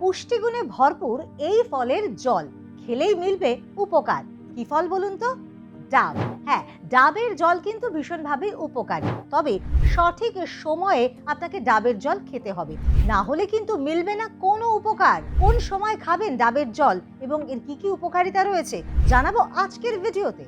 পুষ্টিগুণে ভরপুর এই ফলের জল খেলেই মিলবে উপকার। কি ফল বলুন তো? ডাব। হ্যাঁ, ডাবের জল কিন্তু ভীষণভাবে উপকারী, তবে সঠিক সময়ে আপনাকে ডাবের জল খেতে হবে, না হলে কিন্তু মিলবে না কোনো উপকার। কোন সময় খাবেন ডাবের জল এবং এর কি কি উপকারিতা রয়েছে জানাবো আজকের ভিডিওতে।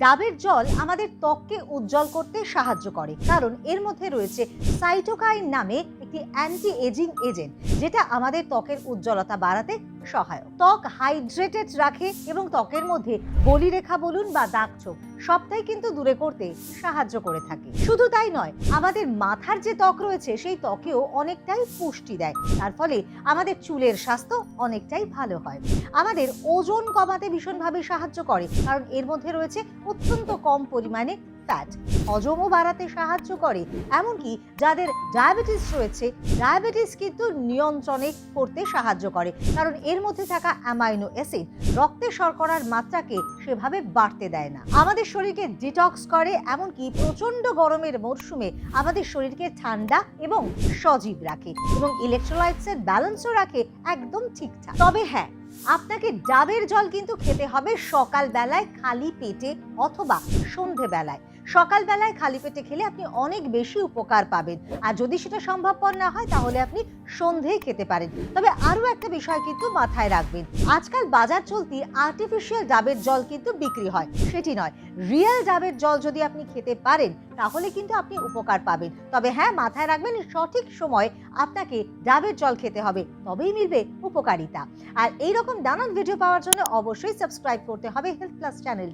ডাবের জল আমাদের ত্বককে উজ্জ্বল করতে সাহায্য করে, কারণ এর মধ্যে রয়েছে সাইটোকাইন নামে একটি অ্যান্টি এজিং এজেন্ট, যেটা আমাদের ত্বকের উজ্জ্বলতা বাড়াতে সহায়ক। ত্বক হাইড্রেটেড রাখে এবং ত্বকের মধ্যে বলিরেখা বলুন বা দাগছোপ সবটাই কিন্তু দূরে করতে সাহায্য করে থাকে। শুধু তাই নয়, আমাদের মাথার যে ত্বক রয়েছে সেই ত্বকেও অনেকটাই পুষ্টি দেয়, তার ফলে আমাদের চুলের স্বাস্থ্য অনেকটাই ভালো হয়। আমাদের ওজন কমাতে ভীষণভাবে সাহায্য করে, কারণ এর মধ্যে রয়েছে অত্যন্ত কম পরিমাণে ফ্যাট। হজমও বাড়াতে সাহায্য করে, এমনকি যাদের ডায়াবেটিস রয়েছে ডায়াবেটিস কিন্তু নিয়ন্ত্রণে করতে সাহায্য করে, কারণ এর মধ্যে থাকা অ্যামাইনো অ্যাসিড রক্তে শর্করার মাত্রাকে সেভাবে বাড়তে দেয় না। আমাদের শরীরকে ডিটক্স করে, এমনকি প্রচন্ড গরমের মরশুমে আমাদের শরীরকে ঠান্ডা এবং সজীব রাখে এবং ইলেকট্রোলাইটসের ব্যালেন্সও রাখে একদম ঠিকঠাক। তবে হ্যাঁ, আপনাকে ডাবের জল কিন্তু খেতে হবে সকাল বেলায় খালি পেটে অথবা সন্ধেবেলায়। সকালবেলায় খালি পেটে খেলে আপনি অনেক বেশি উপকার পাবেন, আর যদি সেটা সম্ভবপর না হয় তাহলে আপনি সন্ধেয় খেতে পারেন। তবে আরও একটা বিষয় কিন্তু মাথায় রাখবেন, আজকাল বাজার চলতি আর্টিফিশিয়াল ডাবের জল কিন্তু বিক্রি হয়, সেটি নয়, রিয়েল ডাবের জল যদি আপনি খেতে পারেন তাহলে কিন্তু আপনি উপকার পাবেন। তবে হ্যাঁ, মাথায় রাখবেন সঠিক সময় আপনাকে ডাবের জল খেতে হবে, তবেই মিলবে উপকারিতা। আর এইরকম নানান ভিডিও পাওয়ার জন্য অবশ্যই সাবস্ক্রাইব করতে হবে হেলথ প্লাস চ্যানেল।